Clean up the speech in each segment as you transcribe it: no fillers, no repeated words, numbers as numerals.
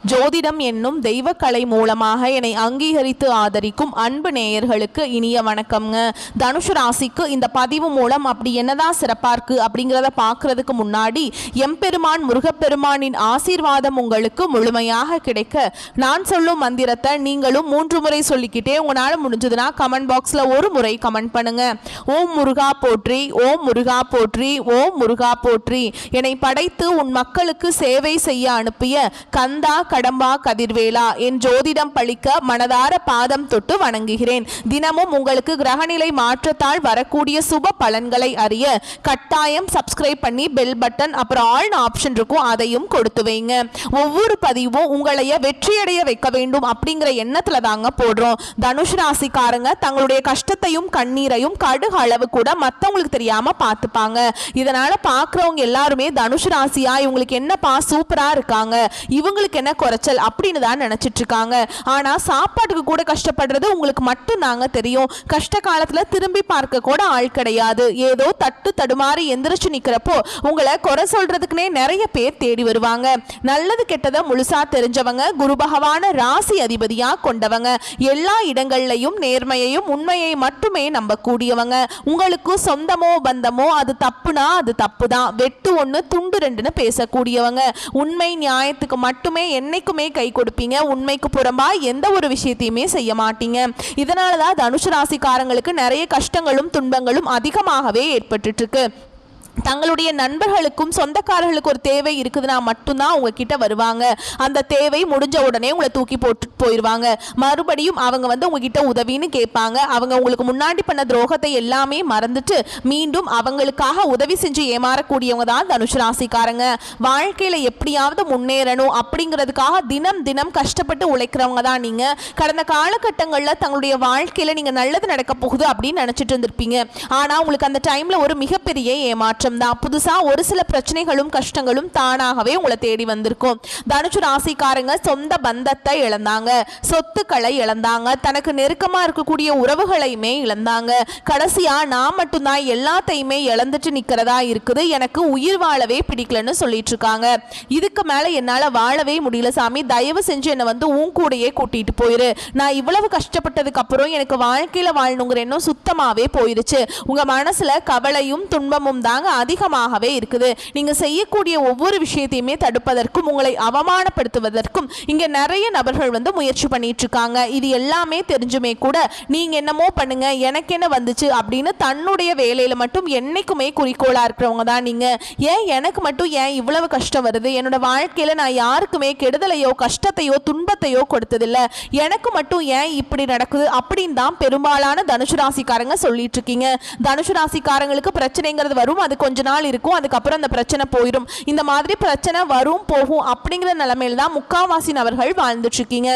ஜோதிடம் என்னும் தெய்வக்கலை மூலமாக என்னை அங்கீகரித்து ஆதரிக்கும் அன்பு நேயர்களுக்கு இனிய வணக்கம்ங்க. தனுஷு ராசிக்கு இந்த பதிவு மூலம் அப்படி என்னதான் சிறப்பாக இருக்குது அப்படிங்கிறத பார்க்கறதுக்கு முன்னாடி எம்பெருமான் முருகப்பெருமானின் ஆசீர்வாதம் உங்களுக்கு முழுமையாக கிடைக்க நான் சொல்லும் மந்திரத்தை நீங்களும் 3 முறை சொல்லிக்கிட்டே உங்களால் முடிஞ்சதுன்னா கமெண்ட் பாக்ஸில் ஒரு முறை கமெண்ட் பண்ணுங்க. ஓம் முருகா போற்றி, ஓம் முருகா போற்றி, ஓம் முருகா போற்றி. என்னை படைத்து உன் மக்களுக்கு சேவை செய்ய அனுப்பிய கந்தா கடம்பா கதிர்வேலா என் ஜோதிடம் பழிக்க மனதார பாதம் தொட்டு வணங்குகிறேன். தினமும் உங்களுக்கு கிரகநிலை மாற்றத்தால் வரக்கூடிய சுப பலன்களை அறிய கட்டாயம் சப்ஸ்கிரைப் பண்ணி பெல் பட்டன் அப்புறம் ஆல் ஆப்ஷன் இருக்கும், அதையும் கொடுத்து வைங்க. ஒவ்வொரு பதிவும் உங்களைய வெற்றியடைய வைக்க வேண்டும் அப்படிங்கிற எண்ணத்துல தாங்க போடுறோம். தனுஷ் ராசிக்காரங்க தங்களுடைய கஷ்டத்தையும் கண்ணீரையும் கடுகு அளவு கூட மற்றவங்களுக்கு தெரியாம பார்த்துப்பாங்க. இதனால பார்க்குறவங்க எல்லாருமே தனுஷ் ராசியா இவங்களுக்கு என்னப்பா சூப்பரா இருக்காங்க, இவங்களுக்கு என்ன குறைச்சல் அப்படின்னு தான் நினைச்சிட்டு இருக்காங்க. ஆனா சாப்பாட்டுக்கு கூட கஷ்டப்படுறது உங்களுக்கு மட்டும் தாங்க தெரியும். கஷ்ட காலத்துல திரும்பி பார்க்க கூட ஆள் கிடையாது. ஏதோ தட்டு தடுமாறி எந்திரிச்சு நிக்கிறப்போ உங்களை குறை சொல்றதுக்குனே நிறைய பேர் தேடி வருவாங்க. நல்லது கெட்டதை முழுசா தெரிஞ்சவங்க, குரு பகவான ராசி அதிபதியா கொண்டவங்க, எல்லா இடங்கள்லையும் நேர்மையையும் உண்மையை மட்டுமே நம்பக்கூடியவங்க. உங்களுக்கு சொந்தமோ பந்தமோ அது தப்புனா அது தப்பு தான், வெட்டு ஒன்று துண்டு ரெண்டுன்னு பேசக்கூடியவங்க. உண்மை நியாயத்துக்கு மட்டுமே என்னைக்குமே கை கொடுப்பீங்க. உண்மைக்கு புறம்பா எந்த ஒரு விஷயத்தையுமே செய்ய மாட்டீங்க. இதனாலதான் தனுஷு ராசிக்காரங்களுக்கு நிறைய கஷ்டங்களும் துன்பங்களும் அதிகமாகவே ஏற்பட்டு இருக்கு. தங்களுடைய நண்பர்களுக்கும் சொந்தக்காரர்களுக்கு ஒரு தேவை இருக்குதுன்னா மட்டும்தான் உங்ககிட்ட வருவாங்க. அந்த தேவை முடிஞ்ச உடனே உங்களை தூக்கி போட்டு போயிடுவாங்க. மறுபடியும் அவங்க உங்ககிட்ட உதவின்னு கேட்பாங்க. அவங்க உங்களுக்கு முன்னாடி பண்ண துரோகத்தை எல்லாமே மறந்துட்டு மீண்டும் அவங்களுக்காக உதவி செஞ்சு ஏமாறக்கூடியவங்க தான் தனுஷு ராசிக்காரங்க. வாழ்க்கையில எப்படியாவது முன்னேறணும் அப்படிங்கிறதுக்காக தினம் தினம் கஷ்டப்பட்டு உழைக்கிறவங்க தான் நீங்க. கடந்த காலகட்டங்களில் தங்களுடைய வாழ்க்கையில நீங்க நல்லது நடக்க போகுது அப்படின்னு நினைச்சிட்டு இருந்திருப்பீங்க. ஆனா உங்களுக்கு அந்த டைம்ல ஒரு மிகப்பெரிய ஏமாற்றம் தான். புதுசா ஒரு சில பிரச்சனைகளும் கஷ்டங்களும் தானாகவே உங்களை தேடி வந்திருக்கும். தனுஷு ராசிக்காரங்க சொந்த பந்தத்தை இழந்தாங்க, சொத்துக்களை இழந்தாங்க, தனக்கு நெருக்கமா இருக்கக்கூடிய உறவுகளையுமே இழந்தாங்க. கடைசியா நான் மட்டும்தான் எல்லாத்தையுமே இழந்துட்டு நிக்கிறதா இருக்குது, எனக்கு உயிர் வாழவே பிடிக்கலன்னு சொல்லிட்டு இருக்காங்க. இதுக்கு மேல என்னால வாழவே முடியல சாமி, தயவு செஞ்சு என்னை உன் கூடையே கூட்டிட்டு போயிரு. நான் இவ்வளவு கஷ்டப்பட்டதுக்கு அப்புறம் எனக்கு வாழ்க்கையில வாழணுங்கிற எண்ணம் சுத்தமாவே போயிருச்சு. உங்க மனசுல கவலையும் துன்பமும் தாங்க அதிகமாகவே இருக்குது. நீங்க செய்யக்கூடிய ஒவ்வொரு விஷயத்தையுமே தடுப்பதற்கும் உங்களை அவமானப்படுத்துவதற்கும் இங்க நிறைய நபர்கள் முயற்சி பண்ணிட்டு இருக்காங்க. இது எல்லாமே தெரிஞ்சுமே கூட நீங்க என்னமோ பண்ணுங்க எனக்கு என்ன வந்துச்சு அப்படின்னு தன்னுடைய வேலையில மட்டும் என்னைக்குமே குறிக்கோளா இருக்கிறவங்க தான் நீங்க. ஏன் எனக்கு மட்டும் ஏன் இவ்வளவு கஷ்டம் வருது, என்னோட வாழ்க்கையில நான் யாருக்குமே கெடுதலையோ கஷ்டத்தையோ துன்பத்தையோ கொடுத்ததில்லை, எனக்கு மட்டும் ஏன் இப்படி நடக்குது அப்படின்னு தான் பெரும்பாலான தனுஷு ராசிக்காரங்க சொல்லிட்டு இருக்கீங்க. தனுஷு ராசிக்காரங்களுக்கு பிரச்சனைங்கிறது வரும், அது கொஞ்ச நாள் இருக்கும், அதுக்கப்புறம் அந்த பிரச்சனை போயிடும். இந்த மாதிரி பிரச்சனை வரும் போகும் அப்படிங்கிற நிலைமையில தான் முக்காவாசி நபர்கள் வாழ்ந்துட்டு இருக்கீங்க.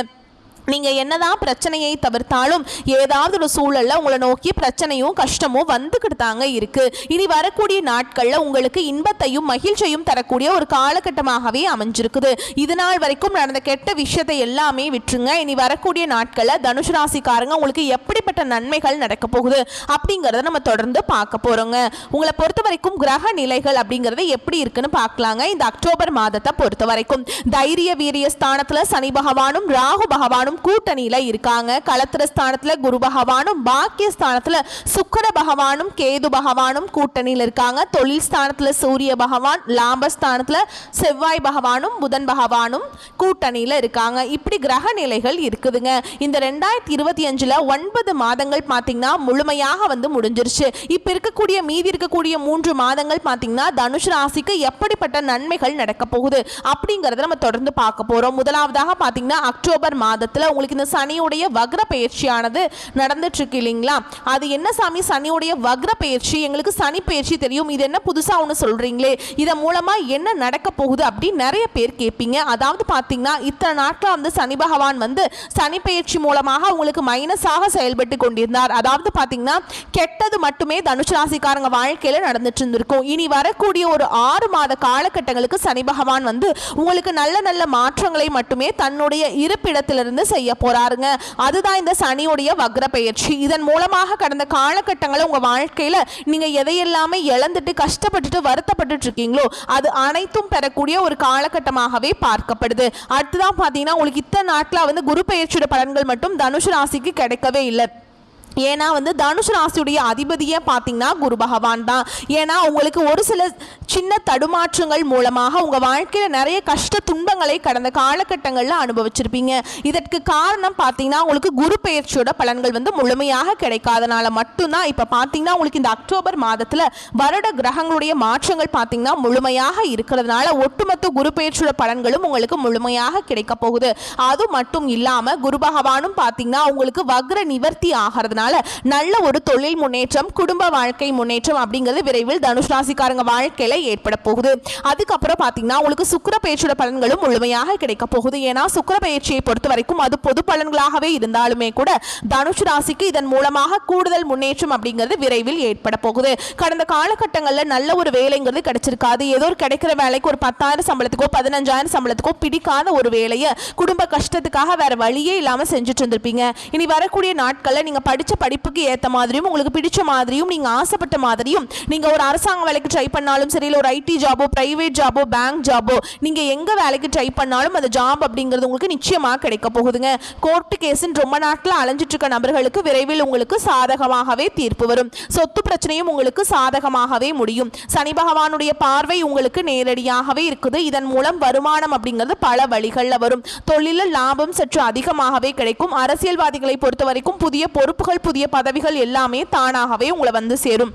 நீங்க என்னதான் பிரச்சனையை தவிர்த்தாலும் ஏதாவது ஒரு சூழல்ல உங்களை நோக்கி பிரச்சனையும் கஷ்டமும் வந்துக்கிட்டு தாங்க இருக்கு. இனி வரக்கூடிய நாட்கள்ல உங்களுக்கு இன்பத்தையும் மகிழ்ச்சியும் தரக்கூடிய ஒரு காலகட்டமாகவே அமைஞ்சிருக்குது. இது நாள் வரைக்கும் நடந்த கெட்ட விஷயத்தை எல்லாமே விட்டுருங்க. இனி வரக்கூடிய நாட்கள்ல தனுஷு ராசிக்காரங்க உங்களுக்கு எப்படிப்பட்ட நன்மைகள் நடக்க போகுது அப்படிங்கறத நம்ம தொடர்ந்து பார்க்க போறோங்க. உங்களை பொறுத்த வரைக்கும் கிரக நிலைகள் அப்படிங்கறது எப்படி இருக்குன்னு பார்க்கலாங்க. இந்த அக்டோபர் மாதத்தை பொறுத்த வரைக்கும் தைரிய வீரிய ஸ்தானத்துல சனி பகவானும் ராகு பகவானும் கூட்டணியில இருக்காங்க. களத்திர ஸ்தானத்துல குரு பகவானும் பாக்கிய ஸ்தானத்துல சுக்கிர பகவானும் கேது பகவானும் கூட்டணியில இருக்காங்க. தொழில் ஸ்தானத்துல சூரிய பகவான், லாப ஸ்தானத்துல செவ்வாய் பகவானும் புதன் பகவானும் கூட்டணியில இருக்காங்க. இப்படி கிரக நிலைகள் இருக்குதுங்க. இந்த 2025ல 9 மாதங்கள் பாத்தீங்கன்னா முழுமையாக முடிஞ்சிருச்சு. இப்ப இருக்கக்கூடிய மீதி இருக்கக்கூடிய 3 மாதங்கள் பாத்தீங்கன்னா தனுஷ் ராசிக்கு எப்படிப்பட்ட நன்மைகள் நடக்க போகுது அப்படிங்கறத நம்ம தொடர்ந்து பார்க்க போறோம். முதலாவதாக பாத்தீங்கன்னா அக்டோபர் மாதத்துல உங்களுக்கு இந்த சனியுடைய வக்ர பயிற்சியானது நடந்துட்டு இருக்கு இல்லைங்களா? அது என்ன சாமி சனியுடைய வக்ர பயிற்சி, எங்களுக்கு சனி பயிற்சி தெரியும், இது என்ன புதுசா ஒன்று சொல்றீங்களே, இதன் மூலமா என்ன நடக்க போகுது அப்படின்னு நிறைய பேர் கேட்பீங்க. அதாவது பாத்தீங்கன்னா இத்தனை நாட்கள் சனி பகவான் சனி பயிற்சி மூலமாக உங்களுக்கு மைனஸாக செயல்பட்டு கொண்டிருந்தார். அதாவது பாத்தீங்கன்னா கெட்டது மட்டுமே தனுஷு ராசிக்காரங்க வாழ்க்கையில நடந்துட்டு இருந்திருக்கும். இனி வரக்கூடிய ஒரு 6 மாத காலகட்டங்களுக்கு சனி பகவான் உங்களுக்கு நல்ல நல்ல மாற்றங்களை மட்டுமே தன்னுடைய இருப்பிடத்திலிருந்து செய்ய போறாருங்க. அதுதான் இந்த சனியுடைய வக்ர பெயர்ச்சி. இதன் மூலமாக கடந்த காலகட்டங்களில் உங்க வாழ்க்கையில நீங்க எதையெல்லாமே இழந்துட்டு கஷ்டப்பட்டுட்டு வருத்தப்பட்டு இருக்கீங்களோ அது அனைத்தும் பெறக்கூடிய ஒரு காலகட்டமாகவே பார்க்கப்படுது. அடுத்துதான் பாத்தீங்கன்னா உங்களுக்கு இத்தனை நாட்களா குரு பெயர்ச்சியோட பலன்கள் மட்டும் தனுசு ராசிக்கு கிடைக்கவே இல்லை. ஏன்னா தனுசு ராசியுடைய அதிபதியே பார்த்தீங்கன்னா குரு பகவான் தான். ஏன்னா உங்களுக்கு ஒரு சில சின்ன தடுமாற்றங்கள் மூலமாக உங்கள் வாழ்க்கையில் நிறைய கஷ்ட துன்பங்களை கடந்த காலகட்டங்களில் அனுபவிச்சிருப்பீங்க. இதற்கு காரணம் பார்த்தீங்கன்னா உங்களுக்கு குரு பெயர்ச்சியோட பலன்கள் முழுமையாக கிடைக்காதனால மட்டும்தான் இப்போ பார்த்தீங்கன்னா உங்களுக்கு இந்த அக்டோபர் மாதத்தில் வருட கிரகங்களுடைய மாற்றங்கள் பார்த்தீங்கன்னா முழுமையாக இருக்கிறதுனால ஒட்டுமொத்த குரு பெயர்ச்சியோட பலன்களும் உங்களுக்கு முழுமையாக கிடைக்க போகுது. அது மட்டும் இல்லாமல் குரு பகவானும் பார்த்தீங்கன்னா உங்களுக்கு வக்ர நிவர்த்தி ஆகிறதுனால நல்ல ஒரு தொழில் முன்னேற்றம், குடும்ப வாழ்க்கை முன்னேற்றம் அப்படிங்கிறது விரைவில் தனுஷ் ராசிக்காரங்க வாழ்க்கையில ஏற்பட போகுது. அதுக்கப்புறம் பாத்தீங்கன்னா உங்களுக்கு சுக்கிர பெயர்ச்சியோட பலன்களும் முழுமையாக கிடைக்க போகுது. ஏன்னா சுக்கிர பெயர்ச்சியை பொறுத்த வரைக்கும் அது பொது பலன்களாகவே இருந்தாலுமே கூட தனுஷ் ராசிக்கு இதன் மூலமாக கூடுதல் முன்னேற்றம் அப்படிங்கிறது விரைவில் ஏற்பட போகுது. கடந்த காலகட்டங்களில் நல்ல ஒரு வேலைங்கிறது கிடைச்சிருக்காது. ஏதோ ஒரு கிடைக்கிற வேலைக்கு ஒரு 10,000 சம்பளத்துக்கோ 15,000 சம்பளத்துக்கோ பிடிக்காத ஒரு வேலையை குடும்ப கஷ்டத்துக்காக வேற வழியே இல்லாம செஞ்சுட்டு இருந்திருப்பீங்க. இனி வரக்கூடிய நாட்கள்ல நீங்க படிச்ச படிப்புக்கு ஏற்ற மாதிரியும் உங்களுக்கு பிடிச்ச மாதிரியும் நீங்க ஆசைப்பட்ட மாதிரியும் நீங்க ஒரு அரசாங்க வேலைக்கு ட்ரை பண்ணாலும் சரி, இல்லை ஒரு ஐடி ஜாபோ, பிரைவேட் ஜாபோ, பேங்க் ஜாபோ, நீங்க எங்க வேலைக்கு ட்ரை பண்ணாலும் அந்த ஜாப் அப்படிங்கிறது உங்களுக்கு நிச்சயமாக கிடைக்க போகுதுங்க. கோர்ட்டு கேஸ்ன்னு ரொம்ப நாட்கள் அலைஞ்சிட்டு இருக்க நபர்களுக்கு விரைவில் உங்களுக்கு சாதகமாகவே தீர்ப்பு வரும். சொத்து பிரச்சனையும் உங்களுக்கு சாதகமாகவே முடியும். சனி பகவானுடைய பார்வை உங்களுக்கு நேரடியாகவே இருக்குது. இதன் மூலம் வருமானம் அப்படிங்கிறது பல வழிகளில் வரும். தொழிலில் லாபம் சற்று அதிகமாகவே கிடைக்கும். அரசியல்வாதிகளை பொறுத்த வரைக்கும் புதிய பொறுப்புகள், புதிய பதவிகள் எல்லாமே தானாகவே உங்களை சேரும்.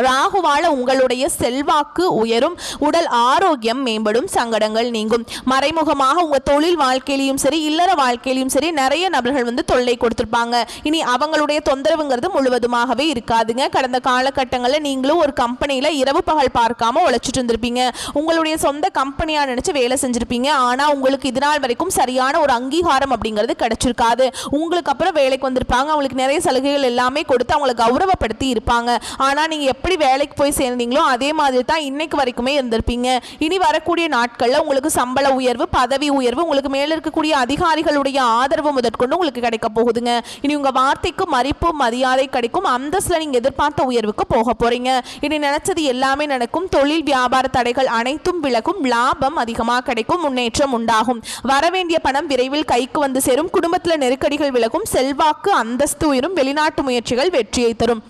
ராகுவால உங்களுடைய செல்வாக்கு உயரும், உடல் ஆரோக்கியம் மேம்படும், சங்கடங்கள் நீங்கும். மறைமுகமாக உங்க தொழில் வாழ்க்கையிலும் சரி, இல்லற வாழ்க்கையிலும் சரி நிறைய நபர்கள் தொல்லை கொடுத்திருப்பாங்க. இனி அவங்களுடைய தொந்தரவுங்கிறது முழுவதுமாகவே இருக்காதுங்க. கடந்த காலகட்டங்களில் நீங்களும் ஒரு கம்பெனியில இரவு பகல் பார்க்காம உழைச்சிட்டு இருந்திருப்பீங்க. உங்களுடைய சொந்த கம்பெனியா நினைச்சு வேலை செஞ்சிருப்பீங்க. ஆனா உங்களுக்கு இது நாள் வரைக்கும் சரியான ஒரு அங்கீகாரம் அப்படிங்கிறது கிடைச்சிருக்காது. உங்களுக்கு அப்புறம் வேலைக்கு வந்திருப்பாங்க, அவங்களுக்கு நிறைய சலுகைகள் எல்லாமே கொடுத்து அவங்களை கௌரவப்படுத்தி இருப்பாங்க. ஆனா நீங்க எப்படி வேலைக்கு போய் சேர்ந்தீங்களோ அதே மாதிரி தான் இன்னைக்கு வரைக்குமே இருந்திருப்பீங்க. இனி வரக்கூடிய நாட்கள்ல உங்களுக்கு சம்பள உயர்வு, பதவி உயர்வு, உங்களுக்கு மேல இருக்கக்கூடிய அதிகாரிகளுடைய ஆதரவு முதற்கொண்டு உங்களுக்கு கிடைக்க போகுதுங்க. இனி உங்க வார்த்தைக்கு மதிப்பு மரியாதை கிடைக்கும். அந்தஸ்துல நீங்க எதிர்பார்த்த உயர்வுக்கு போக போறீங்க. இனி நினைச்சது எல்லாமே நடக்கும். தொழில் வியாபார தடைகள் அனைத்தும் விலகும். லாபம் அதிகமாக கிடைக்கும். முன்னேற்றம் உண்டாகும். வரவேண்டிய பணம் விரைவில் கைக்கு சேரும். குடும்பத்துல நெருக்கடிகள் விலகும். செல்வாக்கு அந்தஸ்து உயரும். வெளிநாட்டு முயற்சிகள் வெற்றியை தரும்.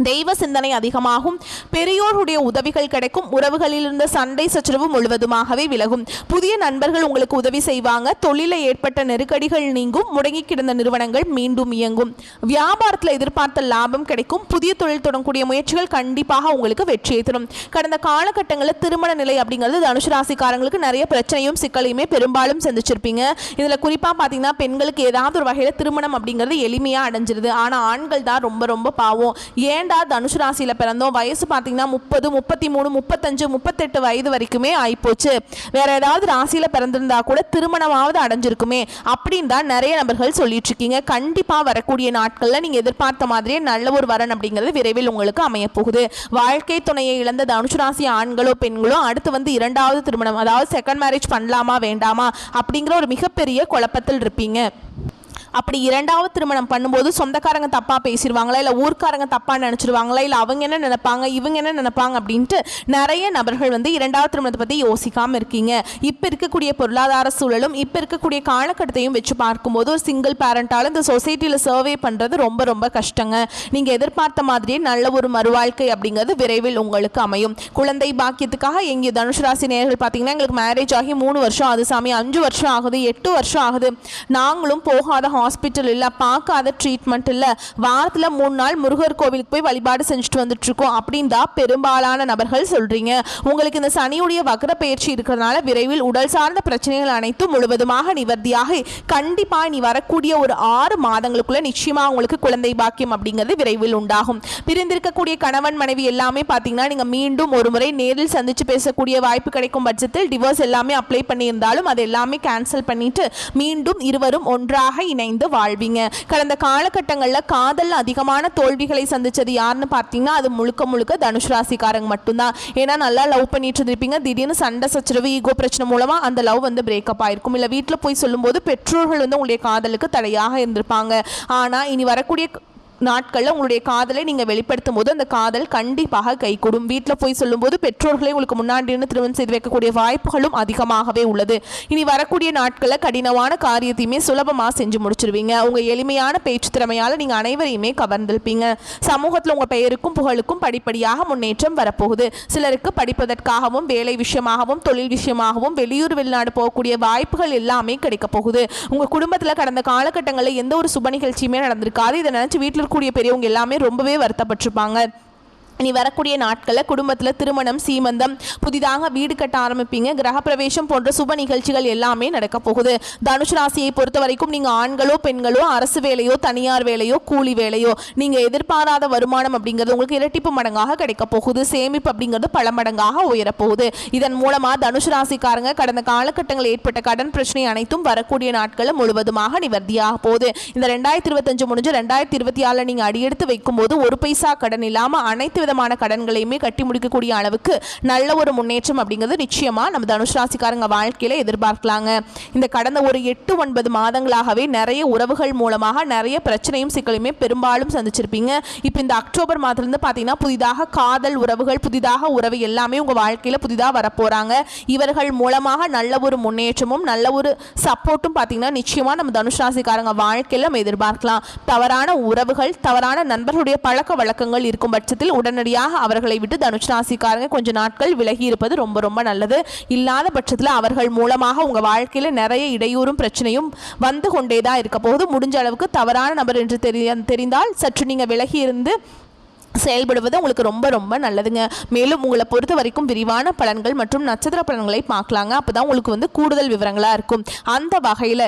தெய்வ சிந்தனை அதிகமாகும். பெரியோருடைய உதவிகள் கிடைக்கும். உறவுகளில் இருந்த சண்டை சச்சரவு முழுவதுமாகவே விலகும். புதிய நண்பர்கள் உங்களுக்கு உதவி செய்வாங்க. தொழிலில் ஏற்பட்ட நெருக்கடிகள் நீங்கும். முடங்கி கிடந்த நிறுவனங்கள் மீண்டும் இயங்கும். வியாபாரத்தில் எதிர்பார்த்த லாபம் கிடைக்கும். புதிய தொழில் தொடங்கக்கூடிய முயற்சிகள் கண்டிப்பாக உங்களுக்கு வெற்றியை தரும். கடந்த காலகட்டங்களில் திருமண நிலை அப்படிங்கிறது தனுசு ராசிக்காரங்களுக்கு நிறைய பிரச்சனையும் சிக்கலையுமே பெரும்பாலும் சந்திச்சிருப்பீங்க. இதில் குறிப்பாக பார்த்தீங்கன்னா பெண்களுக்கு ஏதாவது ஒரு வகையில் திருமணம் அப்படிங்கிறது எளிமையாக அடைஞ்சிருது. ஆனால் ஆண்கள் தான் ரொம்ப ரொம்ப பாவம். ஏன் தனுசு ராசியில பிறந்தோம், வயசு பாத்தீங்கன்னா 30, 33, 35, 38 வயது வரைக்குமே ஆயிப்போச்சு, வேற ஏதாவது ராசியில பிறந்திருந்தா கூட திருமணமாவது அடைஞ்சிருக்குமே அப்படின்னு தான் நிறைய நபர்கள் சொல்லிட்டு இருக்கீங்க. கண்டிப்பா வரக்கூடிய நாட்கள்ல நீங்க எதிர்பார்த்த மாதிரியே நல்ல ஒரு வரன் அப்படிங்கிறது விரைவில் உங்களுக்கு அமைய போகுது. வாழ்க்கை துணையை இழந்த தனுசு ராசி ஆண்களோ பெண்களோ அடுத்து இரண்டாவது திருமணம், அதாவது செகண்ட் மேரேஜ் பண்ணலாமா வேண்டாமா அப்படிங்கிற ஒரு மிகப்பெரிய குழப்பத்தில் இருப்பீங்க. அப்படி இரண்டாவது திருமணம் பண்ணும்போது சொந்தக்காரங்க தப்பாக பேசிடுவாங்களா, இல்லை ஊர்க்காரங்க தப்பாக நினச்சிடுவாங்களா, இல்லை அவங்க என்ன நினைப்பாங்க இவங்க என்ன நினைப்பாங்க அப்படின்ட்டு நிறைய நபர்கள் இரண்டாவது திருமணத்தை பற்றி யோசிக்காமல் இருக்கீங்க. இப்போ இருக்கக்கூடிய பொருளாதார சூழலும் இப்போ இருக்கக்கூடிய காலகட்டத்தையும் வச்சு பார்க்கும்போது ஒரு சிங்கிள் பேரண்டால் இந்த சொசைட்டியில் சர்வே பண்ணுறது ரொம்ப ரொம்ப கஷ்டங்க. நீங்கள் எதிர்பார்த்த மாதிரியே நல்ல ஒரு மறுவாழ்க்கை அப்படிங்கிறது விரைவில் உங்களுக்கு அமையும். குழந்தை பாக்கியத்துக்காக எங்கே தனுசு ராசி நேயர்கள் பார்த்தீங்கன்னா எங்களுக்கு மேரேஜ் ஆகி 3 வருஷம் ஆகுது சாமி, 5 வருஷம் ஆகுது, 8 வருஷம் ஆகுது, நாங்களும் போகாத ஹாஸ்பிட்டல் இல்லை, பார்க்காத ட்ரீட்மெண்ட் இல்லை, வாரத்தில் 3 நாள் முருகர் கோவிலுக்கு போய் வழிபாடு செஞ்சுட்டு வந்துட்டு இருக்கோம் அப்படின்னு தான் பெரும்பாலான நபர்கள் சொல்றீங்க. உங்களுக்கு இந்த சனியுடைய வக்ர பயிற்சி இருக்கிறதுனால விரைவில் உடல் சார்ந்த பிரச்சனைகள் அனைத்தும் முழுவதுமாக நிவர்த்தியாக கண்டிப்பா நீ வரக்கூடிய ஒரு 6 மாதங்களுக்குள்ள நிச்சயமா உங்களுக்கு குழந்தை பாக்கியம் அப்படிங்கிறது விரைவில் உண்டாகும். பிரிந்திருக்கக்கூடிய கணவன் மனைவி எல்லாமே பார்த்தீங்கன்னா நீங்க மீண்டும் ஒரு முறை நேரில் சந்திச்சு பேசக்கூடிய வாய்ப்பு கிடைக்கும் பட்சத்தில் டிவோர்ஸ் எல்லாமே அப்ளை பண்ணியிருந்தாலும் அது எல்லாமே கேன்சல் பண்ணிட்டு மீண்டும் இருவரும் ஒன்றாக இணை இணைந்து வாழ்வீங்க. கடந்த காலகட்டங்களில் காதல் அதிகமான தோல்விகளை சந்திச்சது யாருன்னு பார்த்தீங்கன்னா அது முழுக்க முழுக்க தனுஷ் ராசிக்காரங்க மட்டும்தான். ஏன்னா நல்லா லவ் பண்ணிட்டு இருந்திருப்பீங்க, திடீர்னு சண்டை சச்சரவு ஈகோ பிரச்சனை மூலமா அந்த லவ் வந்து பிரேக்கப் ஆயிருக்கும். இல்லை வீட்டில் போய் சொல்லும்போது பெற்றோர்கள் வந்து உங்களுடைய காதலுக்கு தடையாக இருந்திருப்பாங்க. ஆனால் இனி வரக்கூடிய நாட்களில் உங்களுடைய காதலை நீங்கள் வெளிப்படுத்தும் போது அந்த காதல் கண்டிப்பாக கைகூடும். வீட்டில் போய் சொல்லும்போது பெற்றோர்களை உங்களுக்கு முன்னாடி இருந்து திருமணம் செய்து வைக்கக்கூடிய வாய்ப்புகளும் அதிகமாகவே உள்ளது. இனி வரக்கூடிய நாட்களில் கடினமான காரியத்தையுமே சுலபமாக செஞ்சு முடிச்சிருவீங்க. உங்கள் எளிமையான பேச்சு திறமையால் நீங்கள் அனைவரையுமே கவர்ந்திருப்பீங்க. சமூகத்தில் உங்கள் பெயருக்கும் புகழுக்கும் படிப்படியாக முன்னேற்றம் வரப்போகுது. சிலருக்கு படிப்பதற்காகவும் வேலை விஷயமாகவும் தொழில் விஷயமாகவும் வெளியூர் வெளிநாடு போகக்கூடிய வாய்ப்புகள் எல்லாமே கிடைக்க போகுது. உங்கள் குடும்பத்தில் கடந்த காலகட்டங்களில் எந்த ஒரு சுப நிகழ்ச்சியுமே நடந்திருக்காது. இதை நினச்சி வீட்டில் கூடிய பெரியவங்க எல்லாமே ரொம்பவே வருத்தப்பட்டிருப்பாங்க. இனி வரக்கூடிய நாட்களில் குடும்பத்தில் திருமணம், சீமந்தம், புதிதாக வீடு கட்ட ஆரம்பிப்பீங்க. கிரகப்பிரவேசம் போன்ற சுப நிகழ்ச்சிகள் எல்லாமே நடக்க போகுது. தனுஷ் ராசியை பொறுத்த வரைக்கும் நீங்கள் ஆண்களோ பெண்களோ அரசு வேலையோ தனியார் வேலையோ கூலி வேலையோ நீங்கள் எதிர்பாராத வருமானம் அப்படிங்கிறது உங்களுக்கு இரட்டிப்பு மடங்காக கிடைக்க போகுது. சேமிப்பு அப்படிங்கிறது பல மடங்காக உயரப்போகுது. இதன் மூலமாக தனுஷ் ராசிக்காரங்க கடந்த காலகட்டங்களில் ஏற்பட்ட கடன் பிரச்சனை அனைத்தும் வரக்கூடிய நாட்களில் முழுவதுமாக நிவர்த்தியாக போகுது. இந்த 2025 முடிஞ்சு 2024 நீங்கள் அடியெடுத்து வைக்கும்போது ஒரு பைசா கடன் இல்லாமல் அனைத்து விதமான கடன்களையுமே கட்டி முடிக்கக்கூடிய அளவுக்கு நல்ல ஒரு முன்னேற்றம் அப்படிங்கிறது நிச்சயமா நம்ம தனுஷ் ராசிக்காரங்க வாழ்க்கையில எதிர்பார்க்கலாங்க. இந்த கடந்த ஒரு 8-9 மாதங்களாகவே நிறைய உறவுகள் மூலமாக நிறைய பிரச்சனையும் சிக்கலையுமே பெரும்பாலும் சந்திச்சிருப்பீங்க. இப்போ இந்த அக்டோபர் மாதத்திலிருந்து பார்த்தீங்கன்னா புதிதாக காதல் உறவுகள், புதிதாக உறவு எல்லாமே உங்க வாழ்க்கையில புதிதாக வரப்போறாங்க. இவர்கள் மூலமாக நல்ல ஒரு முன்னேற்றமும் நல்ல ஒரு சப்போர்ட்டும் பார்த்தீங்கன்னா நிச்சயமா நம்ம தனுஷ் ராசிக்காரங்க வாழ்க்கையில நம்ம எதிர்பார்க்கலாம். தவறான உறவுகள், தவறான நண்பர்களுடைய பழக்க வழக்கங்கள் இருக்கும் பட்சத்தில் உடனடியாக அவர்களை விட்டு தனுஷ் ராசிக்காரங்க கொஞ்ச நாட்கள் விலகி இருப்பது ரொம்ப ரொம்ப நல்லது. இல்லாத பட்சத்தில் அவர்கள் மூலமாக உங்க வாழ்க்கையில நிறைய இடையூறும் பிரச்சனையும் வந்து கொண்டேதான் இருக்க போகுது. முடிஞ்ச அளவுக்கு தவறான நபர் என்று தெரிந்தால் சற்று நீங்க விலகி இருந்து செயல்படுவது உங்களுக்கு ரொம்ப ரொம்ப நல்லதுங்க. மேலும் உங்களை பொறுத்த வரைக்கும் விரிவான பலன்கள் மற்றும் நட்சத்திர பலன்களை பார்க்கலாங்க. அப்போதான் உங்களுக்கு வந்து கூடுதல் விவரங்களாக இருக்கும். அந்த வகையில்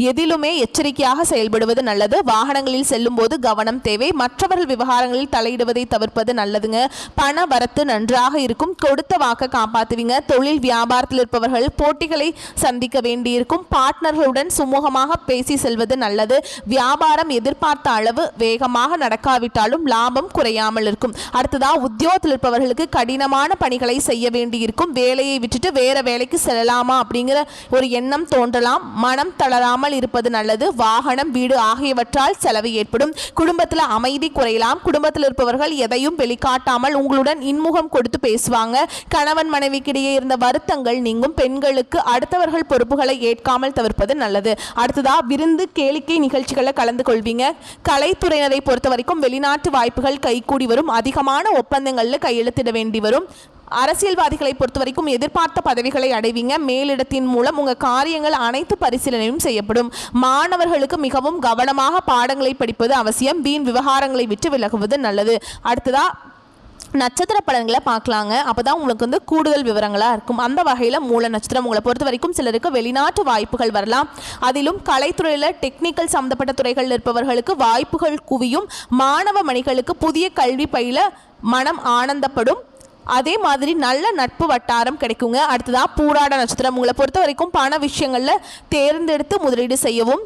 எதிலுமே எச்சரிக்கையாக செயல்படுவது நல்லது. வாகனங்களில் செல்லும் போது கவனம் தேவை. மற்றவர்கள் விவகாரங்களில் தலையிடுவதை தவிர்ப்பது நல்லதுங்க. பண வரத்து நன்றாக இருக்கும். கொடுத்த வாக்க காப்பாற்றுவீங்க. தொழில் வியாபாரத்தில் இருப்பவர்கள் போட்டிகளை சந்திக்க வேண்டியிருக்கும். பார்ட்னர்களுடன் சுமூகமாக பேசி செல்வது நல்லது. வியாபாரம் எதிர்பார்த்த அளவு வேகமாக நடக்காவிட்டாலும் லாபம் குறையாமல் இருக்கும். அடுத்ததா உத்தியோகத்தில் இருப்பவர்களுக்கு கடினமான பணிகளை செய்ய வேண்டியிருக்கும். வேலையை விட்டுட்டு வேற வேலைக்கு செல்லலாமா அப்படிங்கிற ஒரு எண்ணம் தோன்றலாம். மனம் தளராமல் இருப்பது நல்லது. வாகனம், வீடு ஆகியவற்றால் செலவு ஏற்படும். குடும்பத்தில் அமைதி குறையலாம். குடும்பத்தில் இருப்பவர்கள் எதையும் வெளிக்காட்டாமல் உங்களுடன் இன்முகம் கொடுத்து பேசுவாங்க. கணவன் மனைவிக்கிடையே இருந்த வருத்தங்கள் நீங்கும். பெண்களுக்கு அடுத்தவர்கள் பொறுப்புகளை ஏற்காமல் தவிர்ப்பது நல்லது. அடுத்ததா விருந்து, கேளிக்கை நிகழ்ச்சிகளை கலந்து கொள்வீங்க. கலைத்துறையினரை பொறுத்த வரைக்கும் வெளிநாட்டு வாய்ப்புகள் கைகூடி வரும். அதிகமான ஒப்பந்தங்களில் கையெழுத்திட வேண்டி வரும். அரசியல்வாதிகளை பொறுத்த வரைக்கும் எதிர்பார்த்த பதவிகளை அடைவீங்க. மேலிடத்தின் மூலம் உங்கள் காரியங்கள் அனைத்து பரிசீலனையும் செய்யப்படும். மாணவர்களுக்கு மிகவும் கவனமாக பாடங்களை படிப்பது அவசியம். வீண் விவகாரங்களை விட்டு விலகுவது நல்லது. அடுத்ததா நட்சத்திர பலன்களை பார்க்கலாங்க. அப்போ தான் உங்களுக்கு வந்து கூடுதல் விவரங்களாக இருக்கும். அந்த வகையில் மூல நட்சத்திரம் உங்களை பொறுத்த வரைக்கும் சிலருக்கு வெளிநாட்டு வாய்ப்புகள் வரலாம். அதிலும் கலைத்துறையில் டெக்னிக்கல் சம்மந்தப்பட்ட துறைகளில் இருப்பவர்களுக்கு வாய்ப்புகள் குவியும். மாணவ மணிகளுக்கு புதிய கல்வி பயில மனம் ஆனந்தப்படும். அதே மாதிரி நல்ல நட்பு வட்டாரம் கிடைக்குங்க. அடுத்ததாக பூராட நட்சத்திரம் உங்களை பொறுத்த வரைக்கும் பண விஷயங்களில் தேர்ந்தெடுத்து முதலீடு செய்யவும்.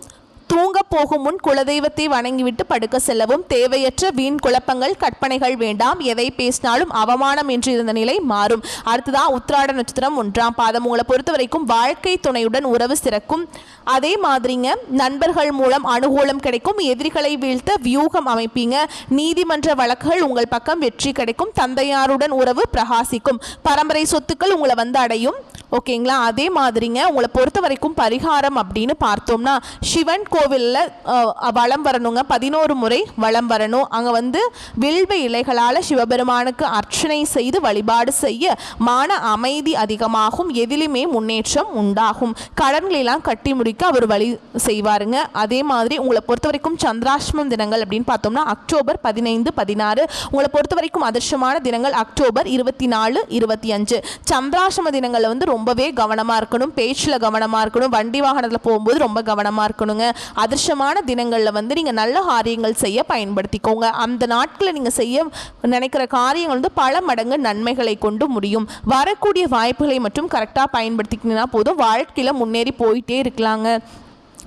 தூங்க போகும் முன் குலதெய்வத்தை வணங்கிவிட்டு படுக்க செல்லவும். தேவையற்ற வீண் குழப்பங்கள், கற்பனைகள் வேண்டாம். எதை பேசினாலும் அவமானம் என்று இருந்த நிலை மாறும். அடுத்ததான் உத்திராட நட்சத்திரம் 1ஆம் பாதம் உங்களை பொறுத்த வரைக்கும் வாழ்க்கை துணையுடன் உறவு சிறக்கும். அதே மாதிரிங்க நண்பர்கள் மூலம் அனுகூலம் கிடைக்கும். எதிரிகளை வீழ்த்த வியூகம் அமைப்பீங்க. நீதிமன்ற வழக்குகள் உங்கள் பக்கம் வெற்றி கிடைக்கும். தந்தையாருடன் உறவு பிரகாசிக்கும். பரம்பரை சொத்துக்கள் உங்களை வந்து அடையும். ஓகேங்களா? அதே மாதிரிங்க உங்களை பொறுத்த வரைக்கும் பரிகாரம் அப்படின்னு பார்த்தோம்னா சிவன் கோவிலில் வலம் வரணுங்க. 11 முறை வலம் வரணும். அங்கே வந்து வில்வ இலைகளால் சிவபெருமானுக்கு அர்ச்சனை செய்து வழிபாடு செய்ய மன அமைதி அதிகமாகும். எதிலுமே முன்னேற்றம் உண்டாகும். கடன்களெல்லாம் கட்டி முடிக்க அவர் வழி செய்வாருங்க. அதே மாதிரி உங்களை பொறுத்த வரைக்கும் சந்திராஷ்டமம் தினங்கள் அப்படின்னு பார்த்தோம்னா அக்டோபர் 15, 16. உங்களை பொறுத்த வரைக்கும் அதிர்ஷ்டமான தினங்கள் அக்டோபர் 24, 25. சந்திராஷ்டம தினங்களில் வந்து ரொம்பவே கவனமாக இருக்கணும். பேச்சில் கவனமாக இருக்கணும். வண்டி வாகனத்தில் போகும்போது ரொம்ப கவனமாக இருக்கணுங்க. அதிர்ஷ்டமான தினங்களில் வந்து நீங்கள் நல்ல காரியங்கள் செய்ய பயன்படுத்திக்கோங்க. அந்த நாட்களில் நீங்கள் செய்ய நினைக்கிற காரியங்கள் வந்து பல மடங்கு நன்மைகளை கொண்டு முடியும். வரக்கூடிய வாய்ப்புகளை மட்டும் கரெக்டாக பயன்படுத்திக்கினா போதும். வாழ்க்கையில் முன்னேறி போயிட்டே இருக்கலாங்க.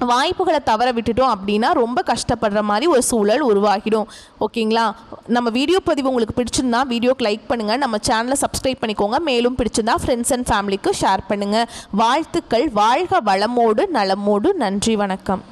வாய்ப்புகளை தவற விட்டுட்டோம் அப்படின்னா ரொம்ப கஷ்டப்படுற மாதிரி ஒரு சூழல் உருவாகிடும். ஓகேங்களா? நம்ம வீடியோ பதிவு உங்களுக்கு பிடிச்சிருந்தா வீடியோக்கு லைக் பண்ணுங்கள், நம்ம சேனலை சப்ஸ்கிரைப் பண்ணிக்கோங்க. மேலும் பிடிச்சிருந்தா ஃப்ரெண்ட்ஸ் அண்ட் ஃபேமிலிக்கு ஷேர் பண்ணுங்கள். வாழ்த்துக்கள். வாழ்க வளமோடு நலமோடு. நன்றி, வணக்கம்.